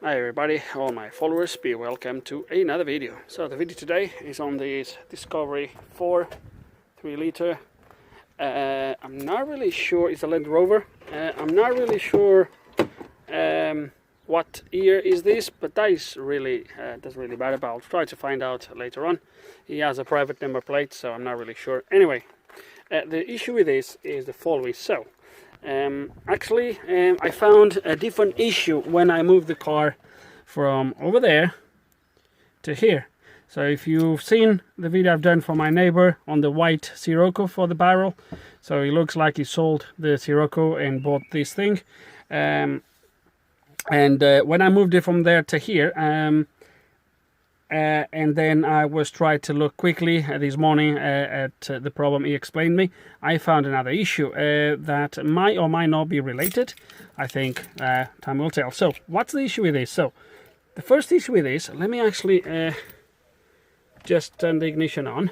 Hi everybody, all my followers, be welcome to another video. So the video today is on this Discovery 4 3-liter. I'm not really sure, it's a Land Rover. I'm not really sure what year is this, but that is really doesn't really matter, but I'll try to find out later on. He has a private number plate, so I'm not really sure. Anyway, the issue with this is the following. So I found a different issue when I moved the car from over there to here. So if you've seen the video I've done for my neighbor on the white Sirocco for the barrel, so it looks like he sold the Sirocco and bought this thing. When I moved it from there to here, and then I was trying to look quickly this morning at the problem he explained me. I found another issue that might or might not be related. I think time will tell. So what's the issue with this? So the first issue with this, let me actually just turn the ignition on.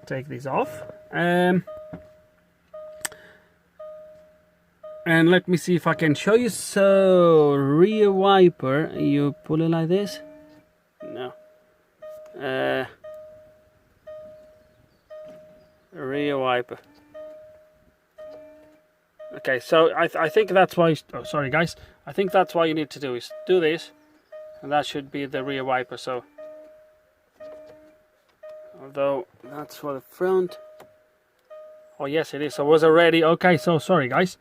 Take this off. And let me see if I can show you. So, rear wiper, you pull it like this. No. Rear wiper. Okay, so I think that's why. Oh, sorry guys. I think that's what you need to do is do this, and that should be the rear wiper. So, although that's for the front. Oh yes, it is. So it was already okay. So sorry guys.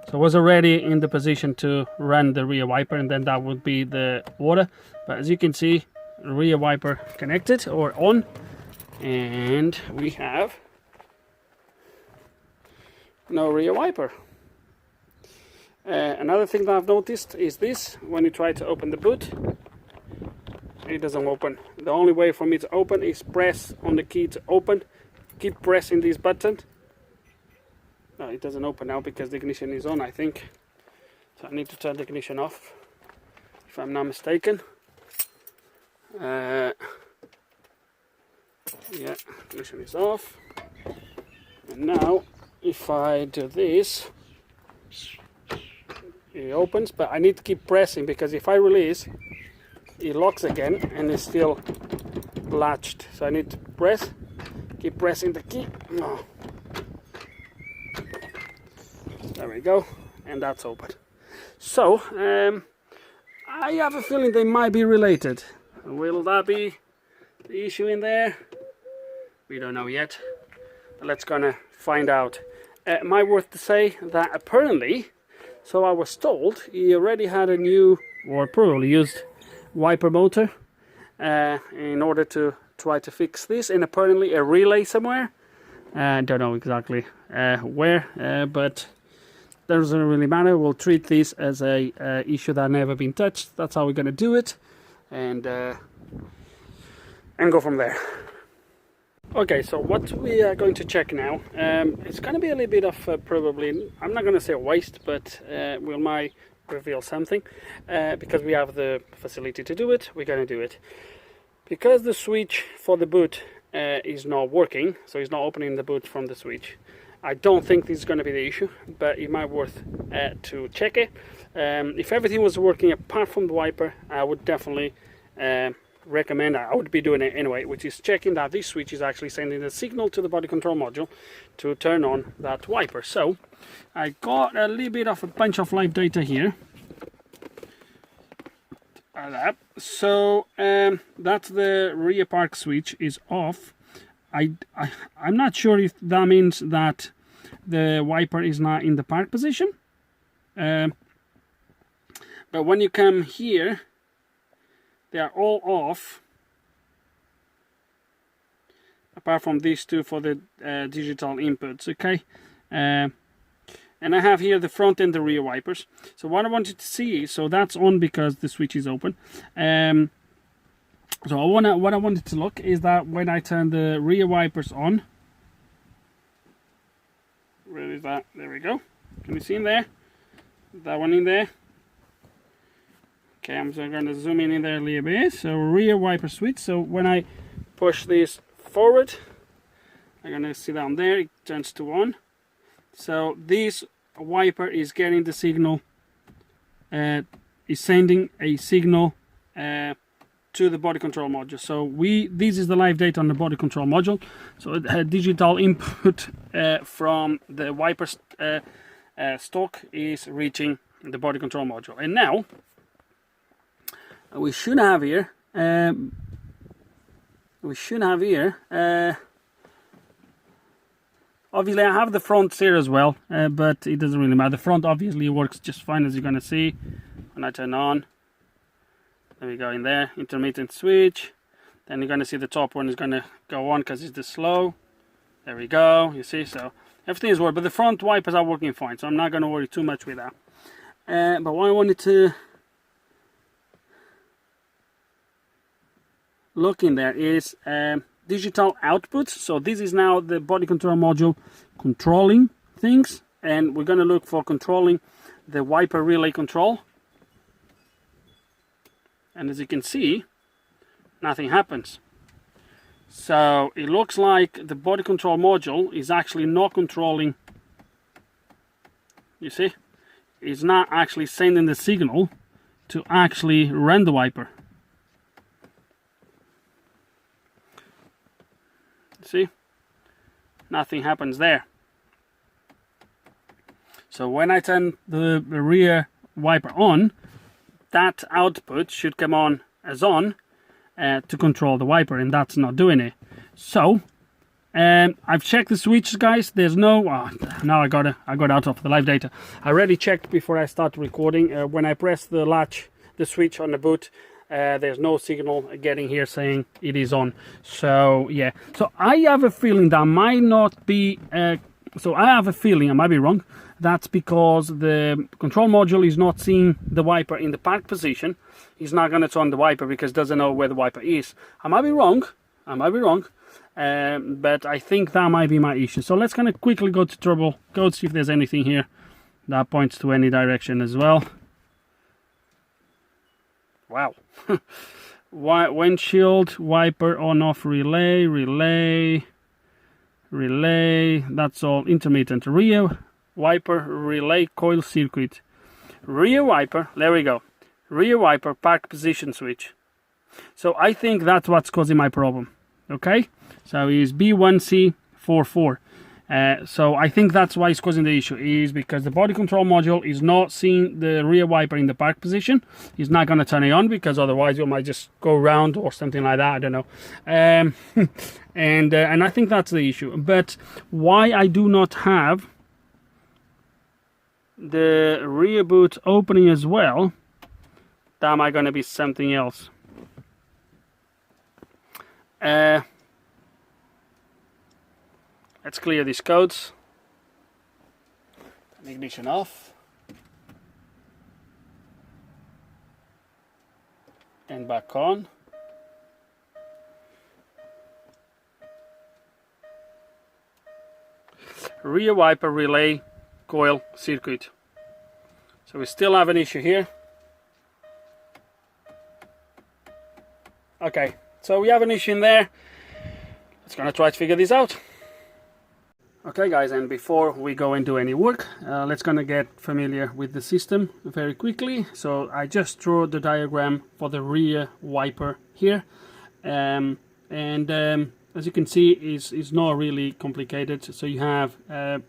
So I was already in the position to run the rear wiper, and then that would be the water. But as you can see, rear wiper connected or on, and we have no rear wiper. Another thing that I've noticed is this: when you try to open the boot, it doesn't open. The only way for me to open is press on the key to open. Keep pressing this button. No, it doesn't open now because the ignition is on, I think. So I need to turn the ignition off, if I'm not mistaken. Yeah, ignition is off. And now, if I do this, it opens, but I need to keep pressing because if I release, it locks again and it's still latched. So I need to press, keep pressing the key. No. There we go, and that's open. So, I have a feeling they might be related. Will that be the issue in there? We don't know yet, but let's gonna find out. My worth to say that apparently, so I was told, he already had a new, or probably used, wiper motor in order to try to fix this, and apparently a relay somewhere. I don't know exactly where, but doesn't really matter. We'll treat this as a issue that never been touched. That's how we're going to do it, and go from there. Okay, so what we are going to check now, it's going to be a little bit of probably, I'm not going to say a waste, but we might reveal something because we have the facility to do it. We're going to do it because the switch for the boot is not working, so it's not opening the boot from the switch. I don't think this is going to be the issue, but it might be worth to check it. If everything was working apart from the wiper, I would definitely recommend, I would be doing it anyway, which is checking that this switch is actually sending a signal to the body control module to turn on that wiper. So I got a little bit of a bunch of live data here. So that's the rear park switch is off. I'm not sure if that means that the wiper is not in the park position, but when you come here, they are all off apart from these two for the digital inputs. Okay, and I have here the front and the rear wipers. So what I wanted to see, so that's on because the switch is open. So what I wanted to look is that when I turn the rear wipers on, where is that? There we go. Can you see in there? That one in there. Okay, I'm just going to zoom in there a little bit. So rear wiper switch. So when I push this forward, I'm going to see down there, it turns to on. So these wiper is getting the signal, is sending a signal to the body control module. So this is the live data on the body control module. So digital input from the wiper stock is reaching the body control module. And now we should have here obviously I have the front here as well, but it doesn't really matter. The front obviously works just fine, as you're going to see when I turn on. There we go, in there, intermittent switch. Then you're going to see the top one is going to go on because it's the slow. There we go, you see, so everything is working, but the front wipers are working fine, so I'm not going to worry too much with that. But what I wanted to look in there is digital output. So this is now the body control module controlling things, and we're going to look for controlling the wiper relay control. And as you can see, nothing happens. So it looks like the body control module is actually not controlling. You see, it's not actually sending the signal to actually run the wiper. See, nothing happens there. So when I turn the rear wiper on, that output should come on as on to control the wiper, and that's not doing it. So I've checked the switches, guys. There's no now I got out of the live data. I already checked before I start recording. When I press the latch, the switch on the boot, there's no signal getting here saying it is on. So yeah, so I have a feeling that might not be so I have a feeling, I might be wrong, that's because the control module is not seeing the wiper in the park position. It's not going to turn the wiper because it doesn't know where the wiper is. I might be wrong, but I think that might be my issue. So let's kind of quickly go to trouble code, see if there's anything here that points to any direction as well. Wow. Windshield, wiper on off relay, that's all intermittent. Rear wiper relay coil circuit. Rear wiper, there we go. Rear wiper park position switch. So I think that's what's causing my problem. Okay, so it's B1C44. So I think that's why it's causing the issue, is because the body control module is not seeing the rear wiper in the park position. It's not going to turn it on because otherwise you might just go around or something like that. I don't know. And I think that's the issue. But why I do not have the rear boot opening as well, that might going to be something else. Let's clear these codes. Ignition off. And back on. Rear wiper relay coil circuit. So we still have an issue here. Okay, so we have an issue in there. Let's gonna try to figure this out. Okay guys, and before we go and do any work, let's gonna get familiar with the system very quickly. So I just drew the diagram for the rear wiper here, and as you can see, it's not really complicated. So you have a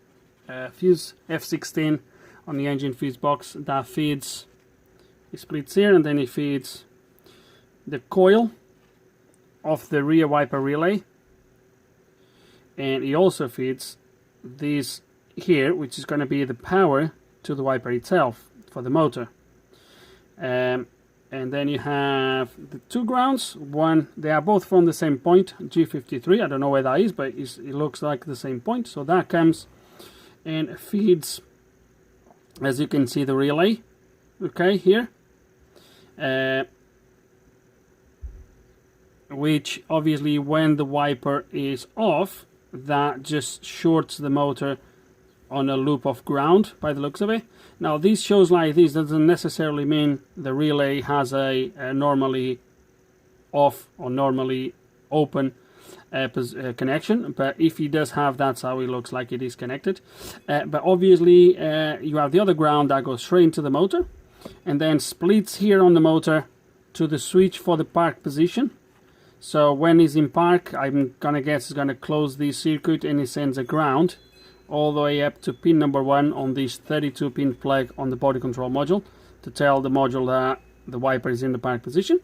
fuse F16 on the engine fuse box that feeds, it splits here, and then it feeds the coil of the rear wiper relay, and it also feeds this here, which is going to be the power to the wiper itself for the motor. And then you have the two grounds. One, they are both from the same point, G53. I don't know where that is, but it looks like the same point. So that comes and feeds, as you can see, the relay. Okay, here. Which obviously, when the wiper is off, that just shorts the motor on a loop of ground by the looks of it. Now this shows like this, doesn't necessarily mean the relay has a normally off or normally open connection, but if he does have, that's how it looks like it is connected. But obviously you have the other ground that goes straight into the motor and then splits here on the motor to the switch for the park position. So when he's in park, I'm gonna guess he's gonna close this circuit and he sends a ground all the way up to pin number 1 on this 32 pin plug on the body control module to tell the module that the wiper is in the park position.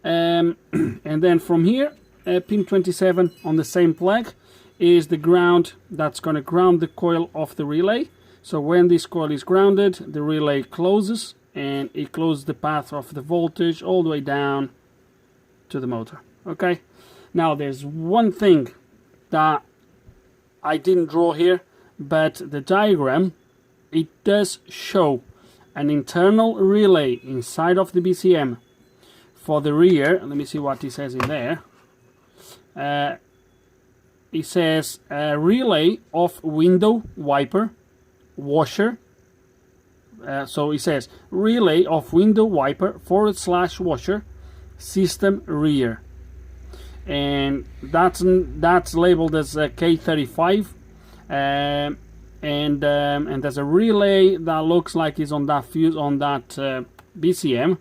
And then from here, pin 27 on the same plug is the ground that's going to ground the coil of the relay. So when this coil is grounded, the relay closes and it closes the path of the voltage all the way down to the motor. Okay, now there's one thing that I didn't draw here, but the diagram, it does show an internal relay inside of the BCM for the rear. Let me see what it says in there. It says relay of window wiper washer. So it says relay of window wiper / washer system rear, and that's labeled as K35, and there's a relay that looks like it's on that fuse on that BCM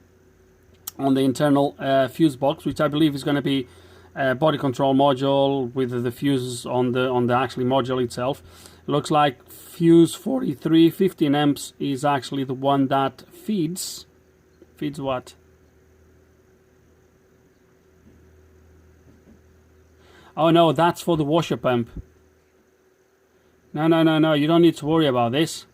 on the internal fuse box, which I believe is going to be body control module with the fuses on the actually module itself. It looks like fuse 43 15 amps is actually the one that feeds what? Oh no, that's for the washer pump. No, you don't need to worry about this.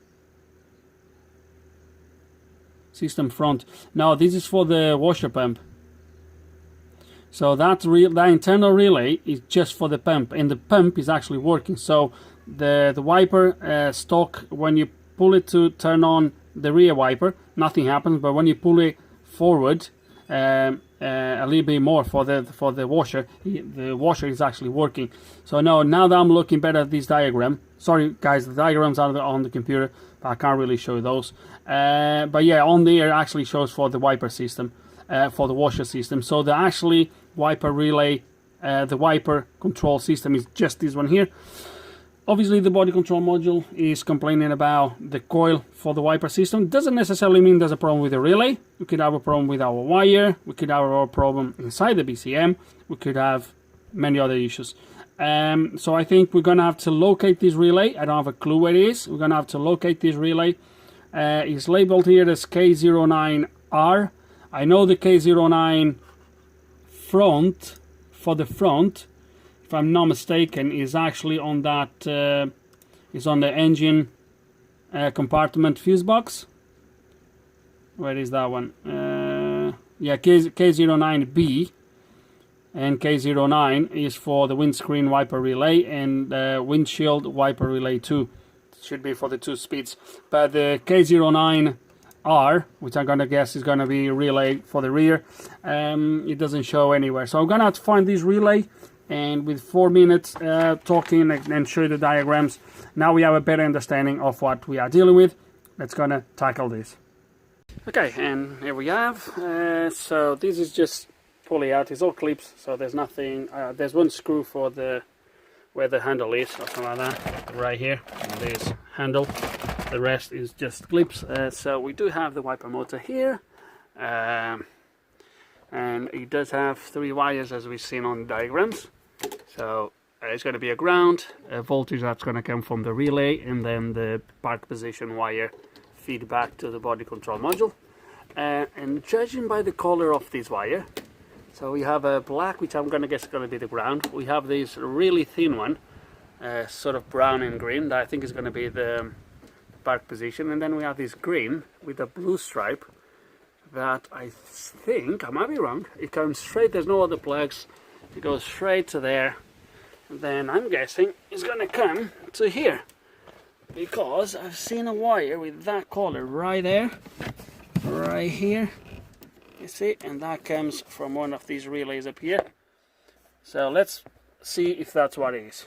System front. No, this is for the washer pump. So that internal relay is just for the pump, and the pump is actually working. So the wiper stock, when you pull it to turn on the rear wiper, nothing happens. But when you pull it forward a little bit more for the washer, the washer is actually working. So no, now that I'm looking better at this diagram. Sorry guys, the diagrams are on the computer, but I can't really show those. But yeah, on there it actually shows for the wiper system, for the washer system. So the actually wiper relay, the wiper control system is just this one here. Obviously the body control module is complaining about the coil for the wiper system. Doesn't necessarily mean there's a problem with the relay. We could have a problem with our wire, we could have a problem inside the BCM, we could have many other issues. So I think we're gonna have to locate this relay. I don't have a clue where it is. We're gonna have to locate this relay. It's labeled here as K09R. I know the K09 front, for the front, if I'm not mistaken, is actually on that, is on the engine compartment fuse box. Where is that one? Yeah, K09B, and K09 is for the windscreen wiper relay, and windshield wiper relay 2. Should be for the 2 speeds. But the K09R, which I'm gonna guess is gonna be relay for the rear, it doesn't show anywhere. So I'm gonna have to find this relay, and with 4 minutes talking and show you the diagrams, now we have a better understanding of what we are dealing with. Let's gonna tackle this. Okay, and here we have. So this is just pulley out. It's all clips, so there's nothing. There's one screw for the where the handle is, or something like that, right here. And there's handle. The rest is just clips. So we do have the wiper motor here, and it does have 3 wires as we've seen on the diagrams. So it's going to be a ground, a voltage that's going to come from the relay, and then the park position wire feed back to the body control module. And judging by the color of this wire, so we have a black, which I'm going to guess is going to be the ground. We have this really thin one, sort of brown and green, that I think is going to be the park position. And then we have this green with a blue stripe that I think, I might be wrong, it comes straight, there's no other plugs, it goes straight to there. And then I'm guessing it's going to come to here, because I've seen a wire with that color right there, right here. You see, and that comes from one of these relays up here. So let's see if that's what it is.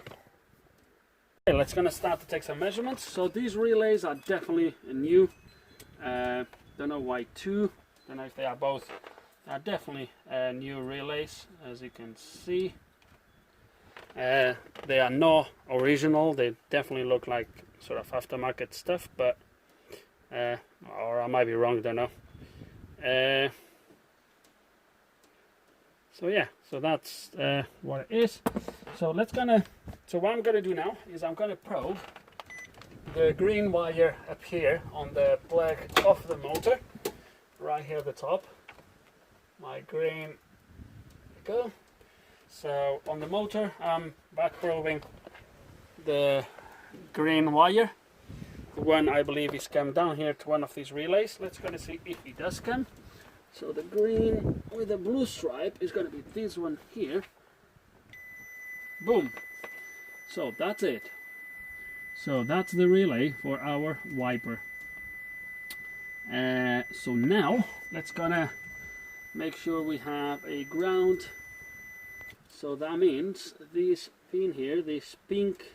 Okay, let's gonna start to take some measurements. So these relays are definitely new. Don't know why 2. Don't know if they are both. They are definitely new relays, as you can see. They are not original, they definitely look like sort of aftermarket stuff, but or I might be wrong, don't know. So yeah, so that's what it is. So what I'm gonna do now is I'm gonna probe the green wire up here on the plug of the motor, right here at the top. My green, there we go. So on the motor, I'm back probing the green wire. The one I believe is come down here to one of these relays. Let's gonna see if it does come. So the green with the blue stripe is gonna be this one here. Boom. So that's it. So that's the relay for our wiper. So now let's gonna make sure we have a ground. So that means this pin here, this pink,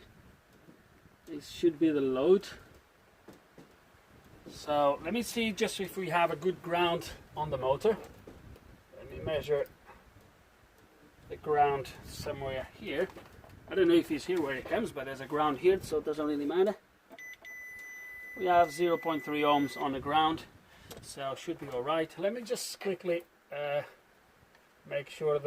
it should be the load. So let me see just if we have a good ground on the motor. Let me measure the ground somewhere here. I don't know if it's here where it comes, but there's a ground here, so it doesn't really matter. We have 0.3 ohms on the ground, so should be all right. Let me just quickly make sure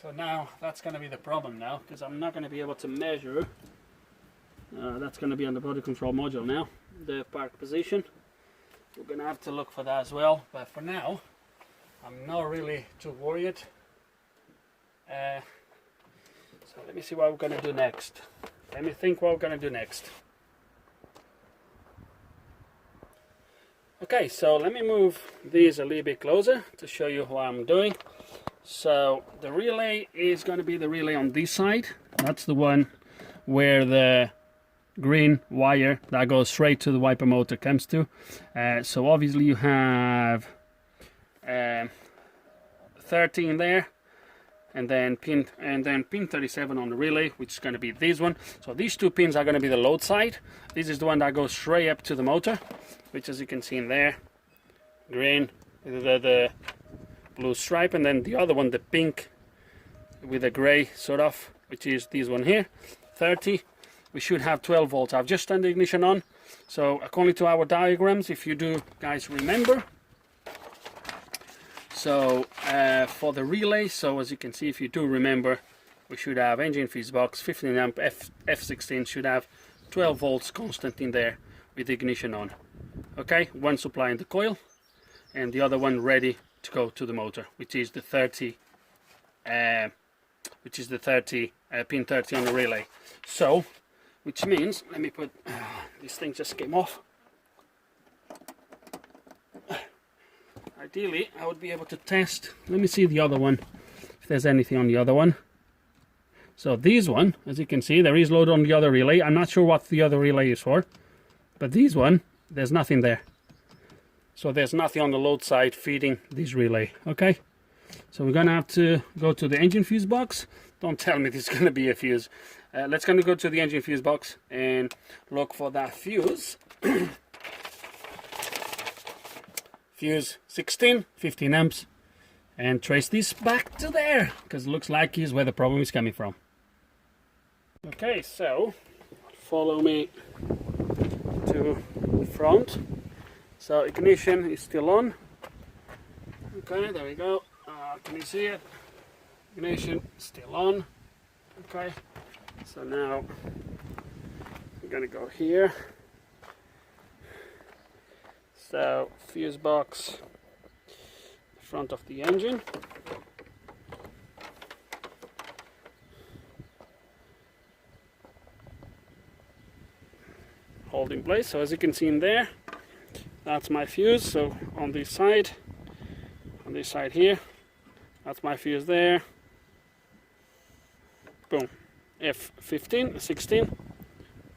so now that's going to be the problem now, because I'm not going to be able to measure. That's going to be on the body control module now, the park position. We're going to have to look for that as well, but for now I'm not really too worried. So let me see what we're going to do next. Let me think what we're going to do next. Okay, so let me move these a little bit closer to show you what I'm doing. So the relay is going to be the relay on this side. That's the one where the green wire that goes straight to the wiper motor comes to. So obviously you have 13 there, and then pin 37 on the relay, which is going to be this one. So these two pins are going to be the load side. This is the one that goes straight up to the motor, which, as you can see in there, green with the blue stripe, and then the other one, the pink with the gray sort of, which is this one here, 30. We should have 12 volts. I've just turned the ignition on. So according to our diagrams, if you do guys remember, so for the relay, so as you can see, if you do remember, we should have engine fuse box, 15 amp F16 should have 12 volts constant in there with the ignition on. Okay, one supplying the coil and the other one ready to go to the motor, which is the 30 pin 30 on the relay. So which means, let me put this thing just came off. Ideally I would be able to test, let me see the other one, if there's anything on the other one. So this one, as you can see, there is load on the other relay. I'm not sure what the other relay is for, but this one, there's nothing there. So there's nothing on the load side feeding this relay. Okay, so we're gonna have to go to the engine fuse box. Don't tell me this is gonna be a fuse. Let's gonna go to the engine fuse box and look for that fuse. Fuse 16, 15 amps, and trace this back to there, because it looks like is where the problem is coming from. Okay, so follow me to the front. So ignition is still on. Okay, there we go. Can you see it? Ignition still on. Okay, so now I'm gonna go here. So fuse box, front of the engine. Hold in place. So as you can see in there, that's my fuse. So on this side here, that's my fuse there. Boom. F15, 16,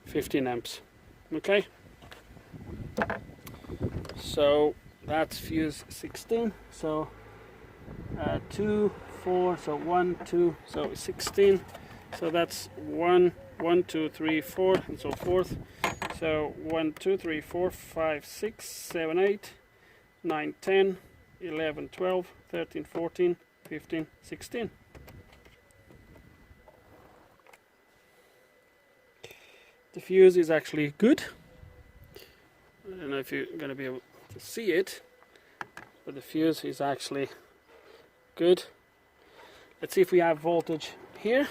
15 amps. Okay. So that's fuse 16. So 2, 4, so 1, 2, so 16. So that's 1, 1, 2, 3, 4, and so forth. So 1, 2, 3, 4, 5, 6, 7, 8, 9, 10, 11, 12, 13, 14, 15, 16. The fuse is actually good. I don't know if you're going to be able to see it, but the fuse is actually good. Let's see if we have voltage here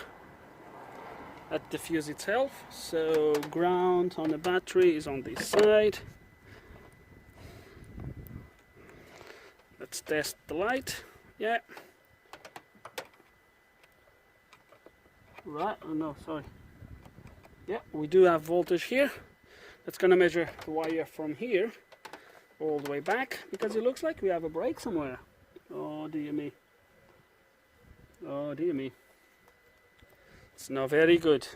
at the fuse itself. So ground on the battery is on this side. Let's test the light. Yeah. Right, oh no, sorry. Yeah, we do have voltage here. That's gonna measure the wire from here all the way back, because it looks like we have a break somewhere. Oh dear me. Oh dear me. It's not very good.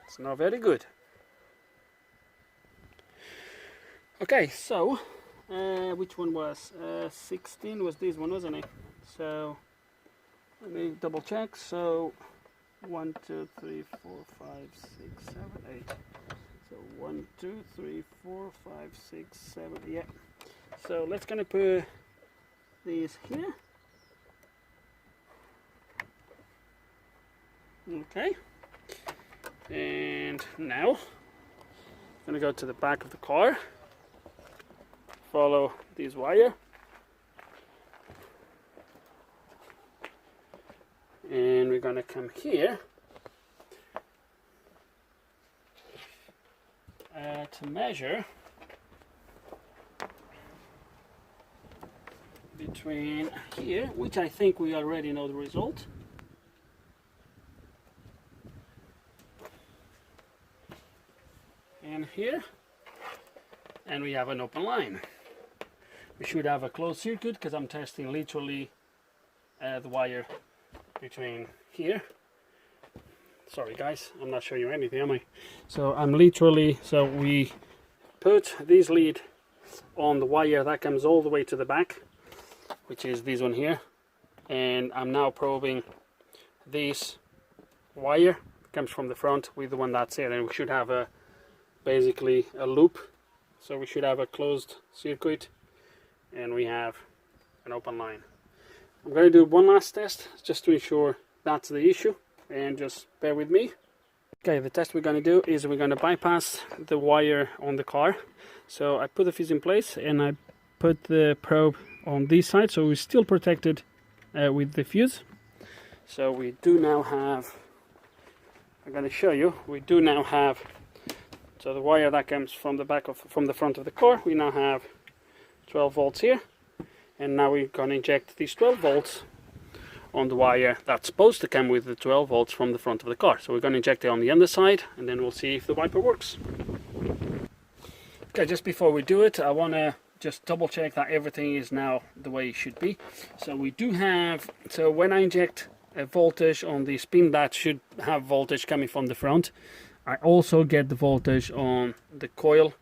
It's not very good. Okay, so which one was 16 was this one, wasn't it? So let me double check. So 1 2 3 4 5 6 7 8. So 1 2 3 4 5 6 7. Yeah. So let's gonna put these here. Okay. And now I'm gonna go to the back of the car. Follow this wire. And we're gonna come here to measure between here, which I think we already know the result, and here, and we have an open line. We should have a closed circuit because I'm testing literally the wire between here. Sorry guys, I'm not showing you anything, am I? So I'm literally, so we put this lead on the wire that comes all the way to the back, which is this one here, and I'm now probing this wire comes from the front with the one that's here, and we should have a basically a loop. So we should have a closed circuit and we have an open line. I'm going to do one last test just to ensure that's the issue, and just bear with me. Okay, the test we're going to do is we're going to bypass the wire on the car. So I put the fuse in place and I put the probe on this side, so we're still protected with the fuse. So we do now have, I'm going to show you, we do now have, so the wire that comes from the back of, from the front of the car, we now have 12 volts here, and now we're going to inject these 12 volts on the wire that's supposed to come with the 12 volts from the front of the car. So we're going to inject it on the underside, and then we'll see if the wiper works. Okay, just before we do it, I want to just double check that everything is now the way it should be. So we do have, so when I inject a voltage on the spin that should have voltage coming from the front, I also get the voltage on the coil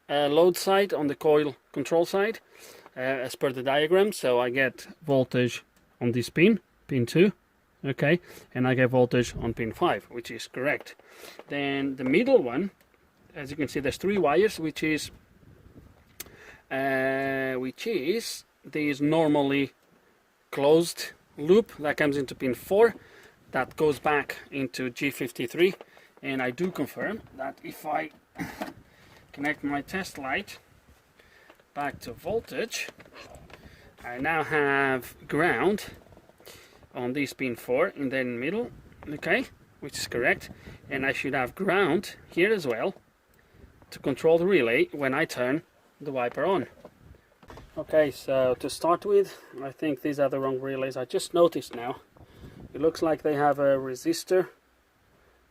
load side, on the coil control side, as per the diagram. So I get voltage on this pin 2, okay, and I get voltage on pin 5, which is correct. Then the middle one, as you can see, there's 3 wires, which is this normally closed loop that comes into pin 4, that goes back into G53. And I do confirm that if I connect my test light back to voltage, I now have ground on this pin 4 in the middle, okay, which is correct, and I should have ground here as well to control the relay when I turn the wiper on. Okay, so to start with, I think these are the wrong relays. I just noticed now, it looks like they have a resistor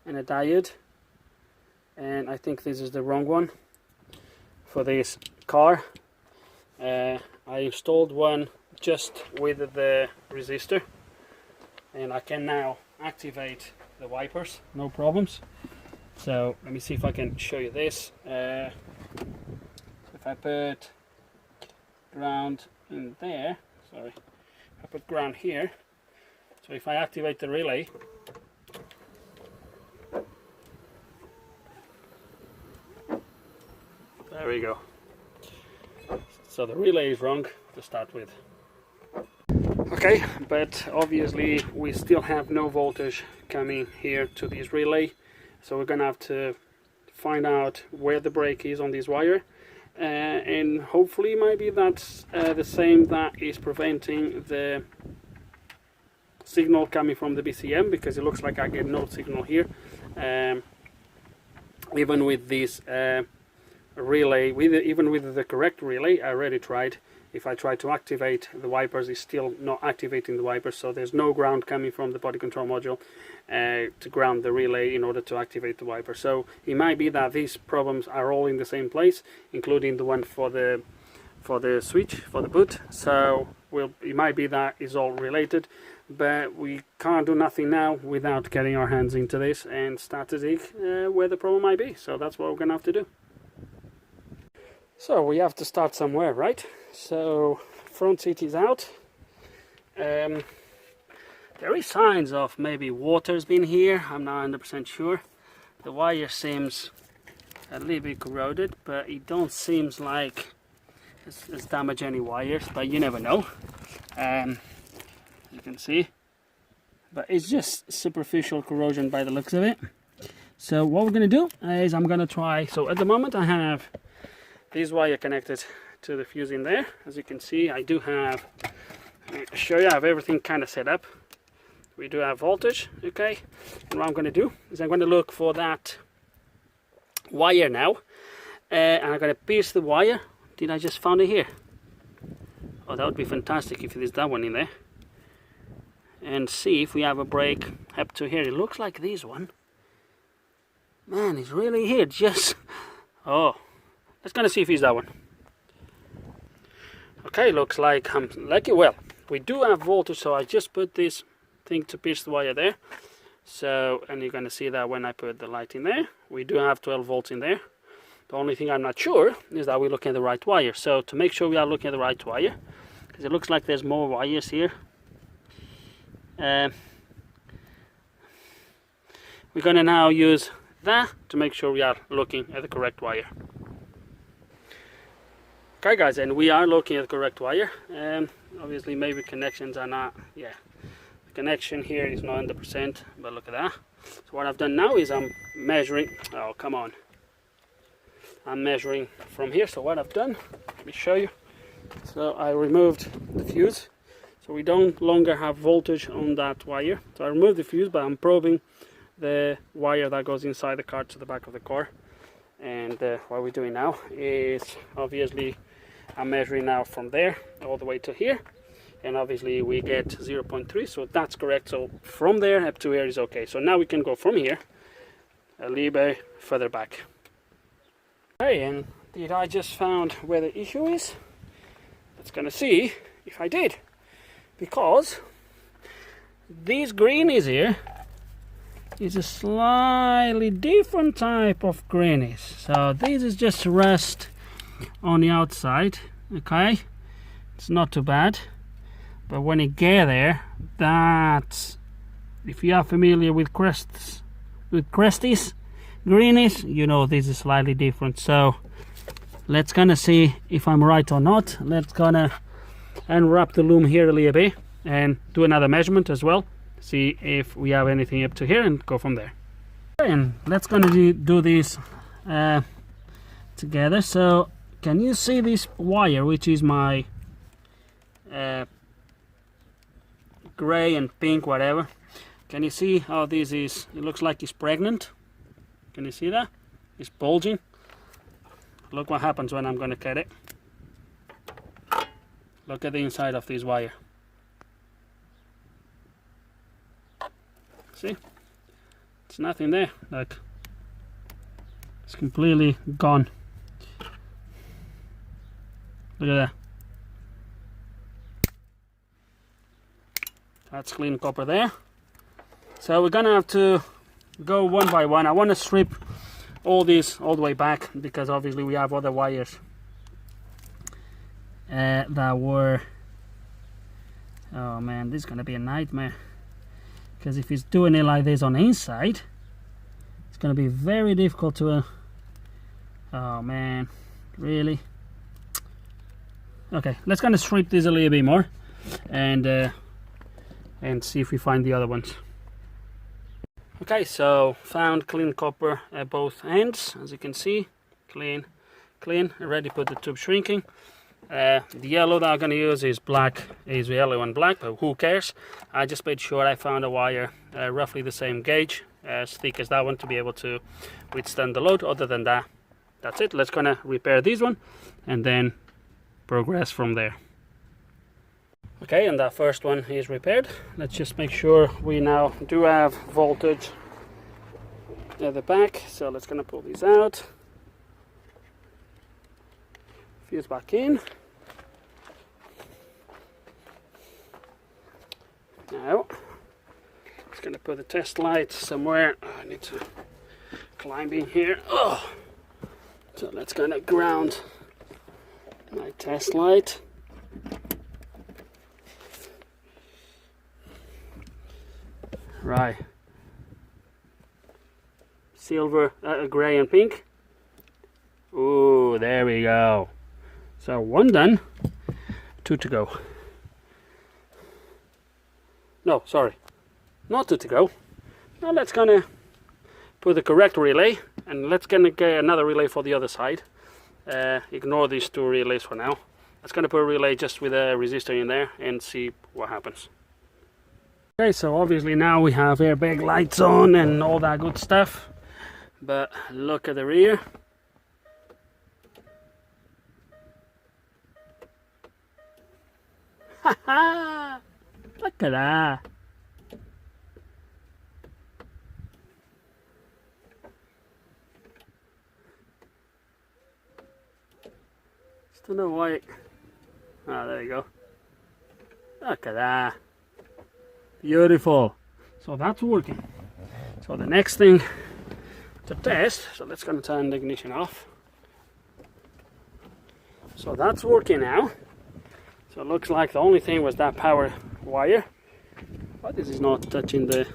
and a diode, and I think this is the wrong one for this car. I installed one just with the resistor, and I can now activate the wipers, no problems. So let me see if I can show you this. If I put ground in there, sorry, I put ground here, so if I activate the relay, there we go. So the relay is wrong to start with. Okay, but obviously we still have no voltage coming here to this relay, so we're gonna have to find out where the break is on this wire, and hopefully maybe that's the same that is preventing the signal coming from the BCM, because it looks like I get no signal here, even with this relay, even with the correct relay. I already tried. If I try to activate the wipers, it's still not activating the wipers, so there's no ground coming from the body control module to ground the relay in order to activate the wiper. So it might be that these problems are all in the same place, including the one for the switch, for the boot. So it might be that is all related, but we can't do nothing now without getting our hands into this and start to dig where the problem might be. So that's what we're gonna have to do. So we have to start somewhere, right? So front seat is out. There is signs of maybe water's been here. I'm not 100% sure. The wire seems a little bit corroded, but it don't seems like it's damaged any wires, but you never know. You can see, but it's just superficial corrosion by the looks of it. So what we're gonna do is I'm gonna try. So at the moment I have this wire connected to the fuse in there. As you can see, I do have, let me show you, I have everything kind of set up. We do have voltage, okay? And what I'm going to do is I'm going to look for that wire now, and I'm going to pierce the wire. Did I just found it here? Oh, that would be fantastic if there's that one in there. And see if we have a break up to here. It looks like this one. Man, it's really here. Just, oh, let's gonna see if it's that one. Okay, looks like I'm lucky. Well, we do have voltage, so I just put this thing to pierce the wire there. So, and you're gonna see that when I put the light in there, we do have 12 volts in there. The only thing I'm not sure is that we're looking at the right wire. So to make sure we are looking at the right wire, because it looks like there's more wires here. We're gonna now use that to make sure we are looking at the correct wire. Okay guys, and we are looking at the correct wire. Obviously maybe connections are not, yeah, the connection here is not 100%, but look at that. So what I've done now is I'm measuring, oh come on, I'm measuring from here. So what I've done, let me show you. So I removed the fuse, so we don't longer have voltage on that wire. So I removed the fuse, but I'm probing the wire that goes inside the car to the back of the car. And what we're doing now is, obviously I'm measuring now from there all the way to here, and obviously we get 0.3, so that's correct. So from there up to here is okay. So now we can go from here a little bit further back. Okay, and did I just found where the issue is? Let's gonna see if I did, because this green is here. It's a slightly different type of greenish. So this is just rust on the outside, okay? It's not too bad, but when you get there, that's, if you are familiar with Cresties greenish, you know this is slightly different. So let's gonna see if I'm right or not. Let's gonna unwrap the loom here a little bit and do another measurement as well. See if we have anything up to here and go from there. And let's gonna do this together. So can you see this wire, which is my gray and pink, whatever? Can you see how this is? It looks like it's pregnant. Can you see that? It's bulging. Look what happens when I'm gonna cut it. Look at the inside of this wire. See? It's nothing there. Like, it's completely gone. Look at that. That's clean copper there. So we're gonna have to go one by one. I want to strip all this all the way back, because obviously we have other wires that were, oh man, this is gonna be a nightmare, because if it's doing it like this on the inside, it's gonna be very difficult to oh man, really. Okay, let's kind of strip this a little bit more and see if we find the other ones. Okay, so found clean copper at both ends, as you can see. Clean, already put the tube shrinking. The yellow that I'm going to use is black, is yellow and black, but who cares? I just made sure I found a wire roughly the same gauge, as thick as that one, to be able to withstand the load. Other than that, that's it. Let's gonna repair this one and then progress from there. Okay, and that first one is repaired. Let's just make sure we now do have voltage at the back. So let's gonna pull these out. Fuse back in. Now, just gonna put the test light somewhere. I need to climb in here. Oh, so let's gonna ground my test light. Right. Silver, gray and pink. Ooh, there we go. So one done, two to go. No, sorry, not two to go. Now let's gonna put the correct relay, and let's gonna get another relay for the other side. Ignore these two relays for now. Let's gonna put a relay just with a resistor in there and see what happens. Okay, so obviously now we have airbag lights on and all that good stuff, but look at the rear. Haha! Look at that! Still no white. Ah, there you go. Look at that! Beautiful! So that's working. So the next thing to test, so let's gonna turn the ignition off. So that's working now. So it looks like the only thing was that power wire. But this is not touching the...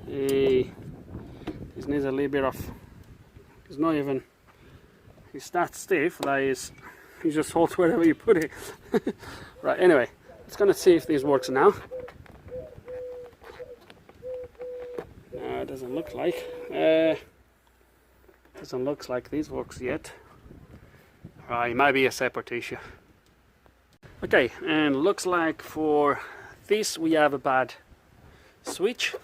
this needs a little bit of... It's not even... It's that stiff that is... You just hold wherever you put it. Right, anyway. Let's gonna see if this works now. No, it doesn't look like. Doesn't look like this works yet. Right, it might be a separate issue. Okay, and looks like for this we have a bad switch,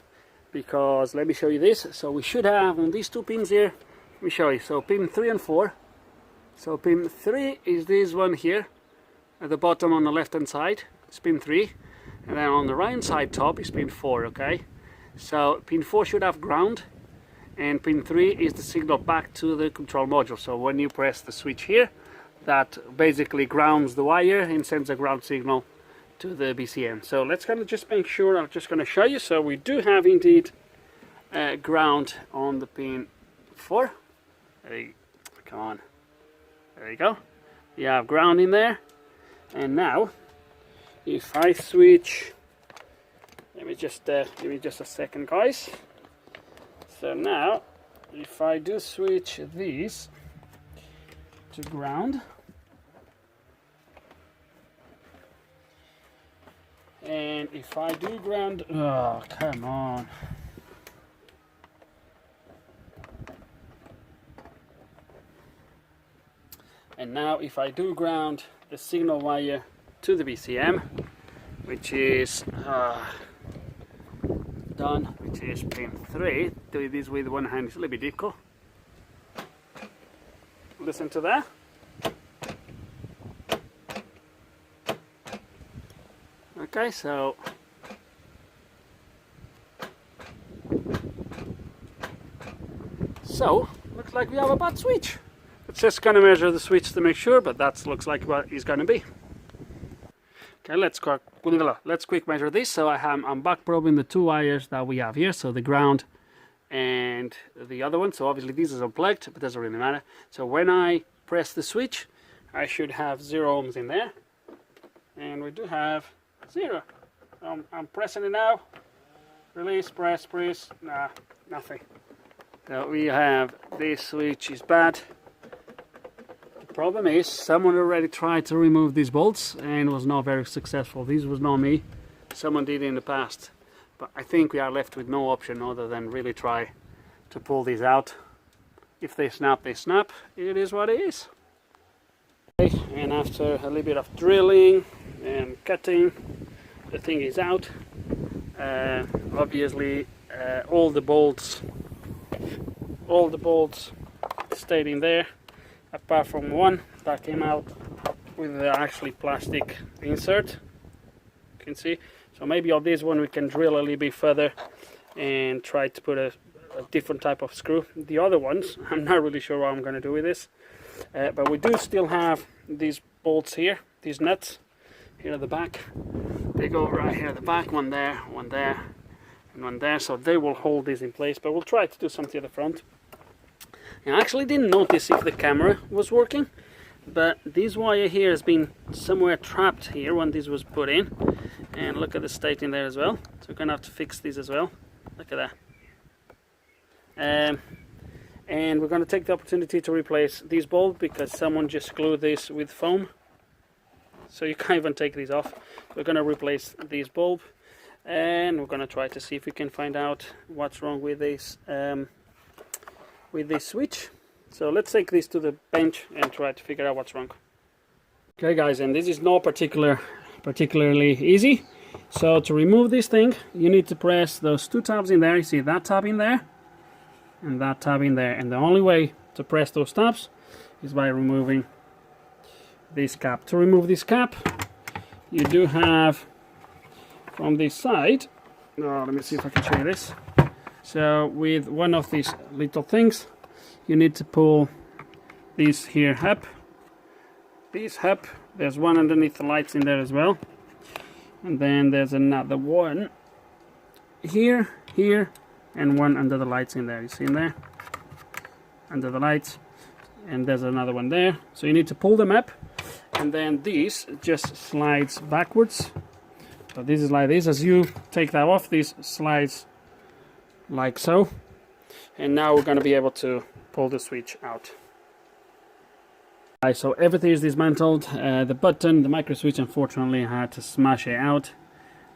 because let me show you this. So we should have on these two pins here, let me show you. So pin 3 and 4. So pin 3 is this one here at the bottom on the left hand side, it's pin 3, and then on the right hand side top is pin 4. Okay, so pin 4 should have ground, and pin 3 is the signal back to the control module. So when you press the switch here, that basically grounds the wire and sends a ground signal to the BCM. So let's kind of just make sure. I'm just going to show you. So we do have indeed ground on the pin 4. Come on, there you go. You have ground in there. And now if I switch, let me just give me just a second, guys. So now if I do switch these to ground, and if I do ground, oh come on, and now if I do ground the signal wire to the BCM, which is done, which is pin 3, do this with one hand, it's a little bit difficult. Listen to that. Okay, so looks like we have a bad switch. It's just gonna measure the switch to make sure, but that looks like what it's gonna be. Okay, let's quick measure this. So I'm back probing the two wires that we have here, so the ground and the other one. So obviously this is unplugged, but doesn't really matter. So when I press the switch, I should have 0 ohms in there, and we do have 0. I'm pressing it now. Release, press, nah, nothing. So we have this switch is bad. The problem is someone already tried to remove these bolts and was not very successful. This was not me. Someone did in the past, but I think we are left with no option other than really try to pull these out. If they snap, they snap. It is what it is. Okay, and after a little bit of drilling and cutting, the thing is out. Obviously all the bolts stayed in there, apart from one that came out with the actually plastic insert, you can see. So maybe on this one we can drill a little bit further and try to put a different type of screw. The other ones, I'm not really sure what I'm going to do with this, but we do still have these bolts here, these nuts here at the back. They go right here at the back, one there, and one there, so they will hold this in place, but we'll try to do something at the front. And I actually didn't notice if the camera was working, but this wire here has been somewhere trapped here when this was put in, and look at the state in there as well. So we're gonna have to fix these as well. Look at that. And we're gonna take the opportunity to replace these bulbs because someone just glued this with foam, so you can't even take these off. We're gonna replace these bulb, and we're gonna try to see if we can find out what's wrong with this switch. So let's take this to the bench and try to figure out what's wrong. Okay guys, and this is not particularly easy. So to remove this thing, you need to press those two tabs in there. You see that tab in there and that tab in there, and the only way to press those tabs is by removing this cap. To remove this cap, you do have from this side, let me see if I can show you this. So with one of these little things, you need to pull this here up, this up. There's one underneath the lights in there as well, and then there's another one here, and one under the lights in there. You see in there, under the lights, and there's another one there. So you need to pull them up, and then this just slides backwards. So this is like this. As you take that off, this slides like so, and now we're going to be able to pull the switch out. So everything is dismantled. The button, the micro switch, unfortunately I had to smash it out.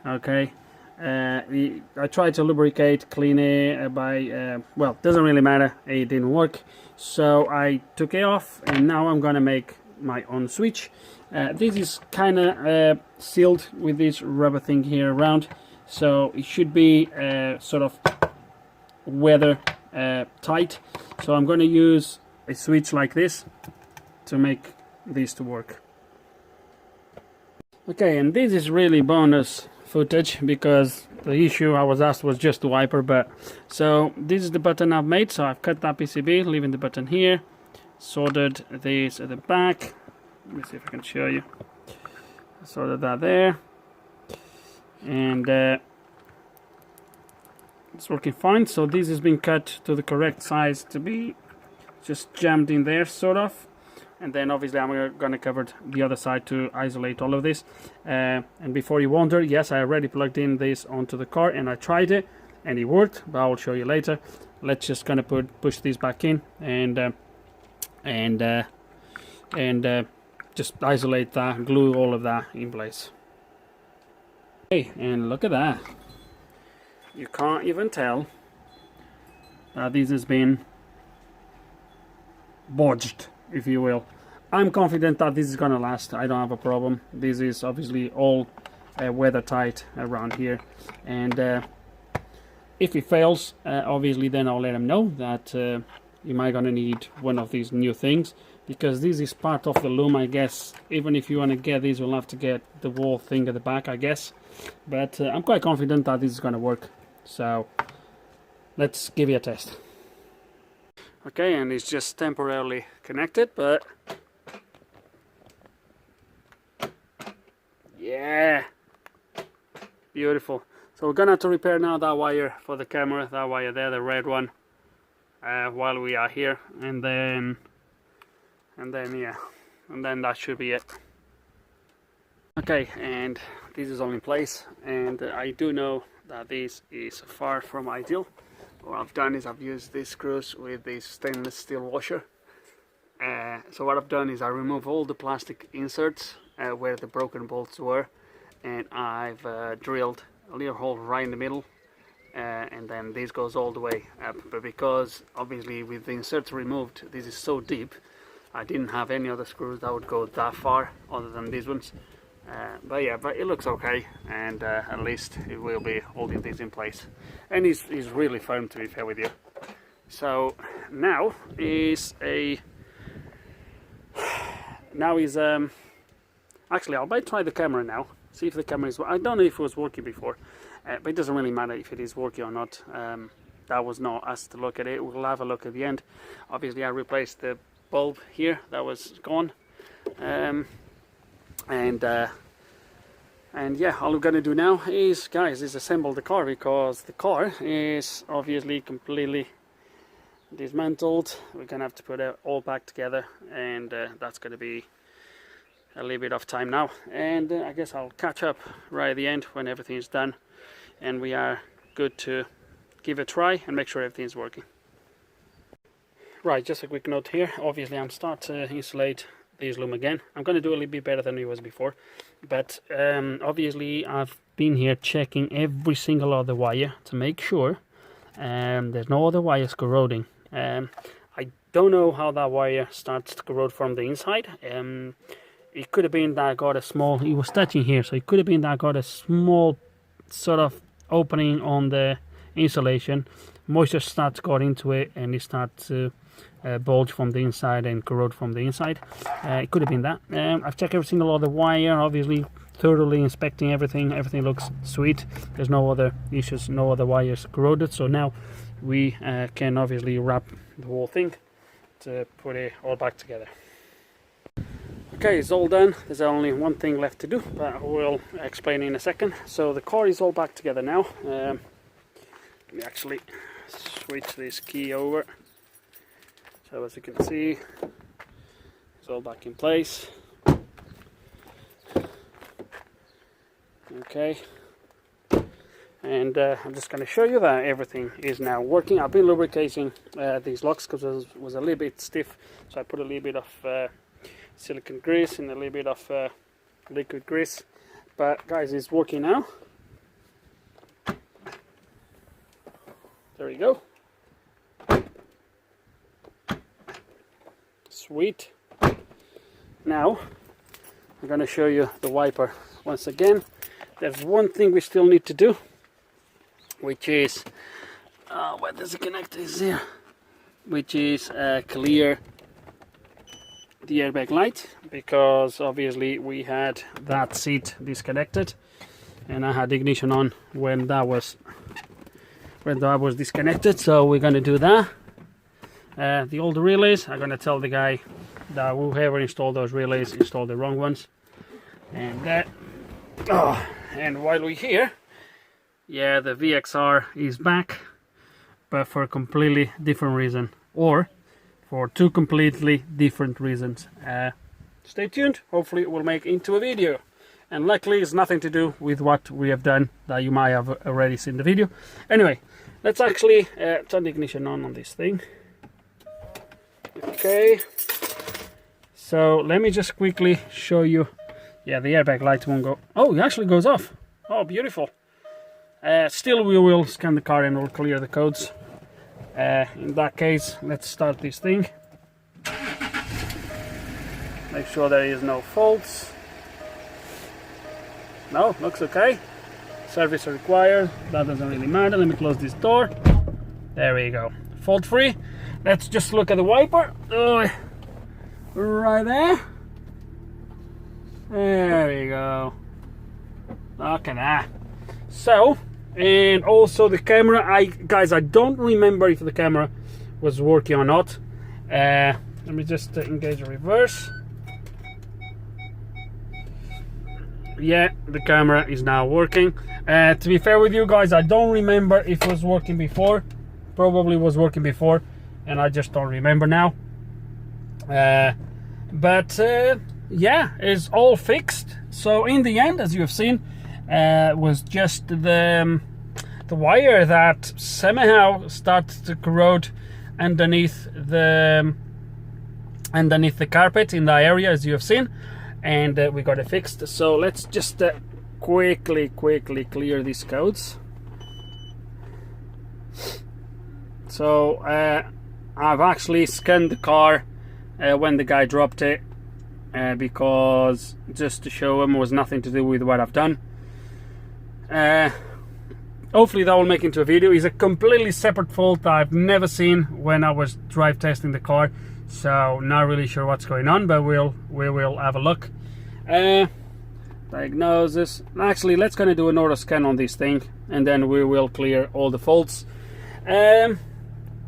Okay, I tried to lubricate, clean it well, doesn't really matter, it didn't work, so I took it off, and now I'm gonna make my own switch. This is kind of sealed with this rubber thing here around, so it should be sort of weather tight. So I'm going to use a switch like this to make this to work. Okay, and this is really bonus footage because the issue I was asked was just the wiper. But so this is the button I've made. So I've cut that PCB, leaving the button here, soldered this at the back. Let me see if I can show you. Soldered that there, and it's working fine. So this has been cut to the correct size to be just jammed in there, sort of. And then obviously I'm going to cover the other side to isolate all of this. And before you wonder, yes, I already plugged in this onto the car and I tried it and it worked, but I will show you later. Let's just kind of push these back in and just isolate that, glue all of that in place. Okay, and look at that. You can't even tell that this has been bodged, if you will. I'm confident that this is gonna last. I don't have a problem. This is obviously all weather tight around here, and if it fails, obviously then I'll let them know that you might gonna need one of these new things, because this is part of the loom, I guess. Even if you want to get these, you'll have to get the wall thing at the back, I guess. But I'm quite confident that this is gonna work, so let's give it a test. Okay, and it's just temporarily connected, but yeah, beautiful. So we're gonna have to repair now that wire for the camera, that wire there, the red one, while we are here, and then yeah, and then that should be it. Okay, and this is all in place, and I do know that this is far from ideal. What I've done is I've used these screws with this stainless steel washer. So what I've done is I remove all the plastic inserts where the broken bolts were, and I've drilled a little hole right in the middle and then this goes all the way up. But because obviously with the inserts removed, this is so deep, I didn't have any other screws that would go that far other than these ones. But yeah, but it looks okay, and at least it will be holding this in place. And he's really firm, to be fair with you. So now is actually I might try the camera now, see if the camera is. I don't know if it was working before, but it doesn't really matter if it is working or not. That was not us to look at it. We'll have a look at the end. Obviously I replaced the bulb here that was gone, and yeah, all we're gonna do now is, guys, is assemble the car, because the car is obviously completely dismantled. We're gonna have to put it all back together, and that's gonna be a little bit of time now, and I guess I'll catch up right at the end when everything is done and we are good to give it a try and make sure everything's working. Right, just a quick note here. Obviously I'm start to insulate this loom again. I'm going to do a little bit better than it was before, but obviously I've been here checking every single other wire to make sure there's no other wires corroding. I don't know how that wire starts to corrode from the inside. It could have been that I got a small, it was touching here, so it could have been that I got a small sort of opening on the insulation. Moisture starts got into it and it starts to bulge from the inside and corrode from the inside. It could have been that. I've checked every single other wire, obviously thoroughly inspecting everything. Everything looks sweet. There's no other issues, no other wires corroded. So now we can obviously wrap the whole thing to put it all back together. Okay, it's all done. There's only one thing left to do, but I will explain in a second. So the car is all back together now. Let me actually switch this key over. So as you can see, it's all back in place. Okay, and I'm just going to show you that everything is now working. I've been lubricating these locks because it was a little bit stiff, so I put a little bit of silicone grease and a little bit of liquid grease. But guys, it's working now. There we go. Sweet. Now I'm going to show you the wiper once again. There's one thing we still need to do, which is where does the connector is here, which is clear the airbag light, because obviously we had that seat disconnected and I had ignition on when that was disconnected. So we're going to do that. The old relays, I'm going to tell the guy that whoever installed those relays installed the wrong ones. And and while we're here, yeah, the VXR is back, but for a completely different reason, or for two completely different reasons. Stay tuned, hopefully it will make into a video. And luckily it's nothing to do with what we have done that you might have already seen the video. Anyway, let's actually turn the ignition on this thing. Okay, so let me just quickly show you. Yeah, the airbag light won't go. Oh, it actually goes off. Oh, beautiful. Still, we will scan the car and we'll clear the codes. In that case, let's start this thing. Make sure there is no faults. No, looks okay. Service required. That doesn't really matter. Let me close this door. There we go. Fault free. Let's just look at the wiper. Oh, right there. There we go. Look at that. So, and also the camera. Guys, I don't remember if the camera was working or not. Let me just engage the reverse. Yeah, the camera is now working. To be fair with you guys, I don't remember if it was working before. Probably was working before, and I just don't remember now. But yeah, it's all fixed. So in the end, as you have seen, was just the wire that somehow started to corrode underneath the carpet in that area, as you have seen, and we got it fixed. So let's just quickly clear these codes. So I've actually scanned the car when the guy dropped it, because just to show him it was nothing to do with what I've done. Hopefully that will make into a video. It's a completely separate fault I've never seen when I was drive testing the car, so not really sure what's going on, but we will have a look. Diagnosis. Actually, let's gonna do an auto scan on this thing, and then we will clear all the faults. And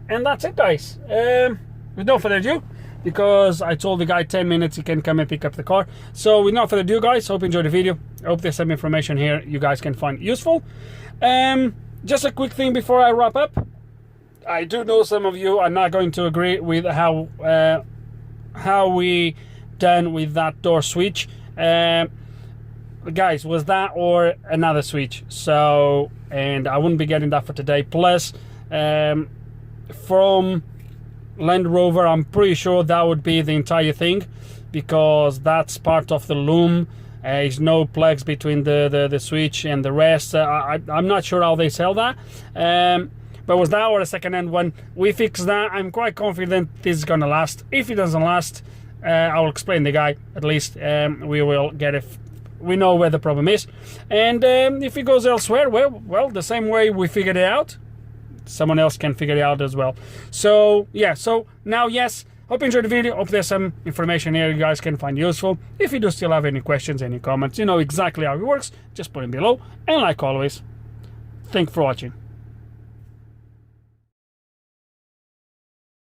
that's it, guys. With no further ado, because I told the guy 10 minutes he can come and pick up the car. So with no further ado, guys, hope you enjoyed the video. I hope there's some information here you guys can find useful. Just a quick thing before I wrap up. I do know some of you are not going to agree with how we done with that door switch. Guys, was that or another switch? So, and I wouldn't be getting that for today. Plus, from Land Rover, I'm pretty sure that would be the entire thing, because that's part of the loom. There's no plugs between the switch and the rest. I'm not sure how they sell that, but was that or a second-hand one? We fixed that. I'm quite confident this is gonna last. If it doesn't last, I will explain the guy. At least we will get it. We know where the problem is, and if it goes elsewhere, well, the same way we figured it out, someone else can figure it out as well. So yeah, so now, yes, hope you enjoyed the video. Hope there's some information here you guys can find useful. If you do still have any questions, any comments, you know exactly how it works, just put them below. And like always, thanks for watching.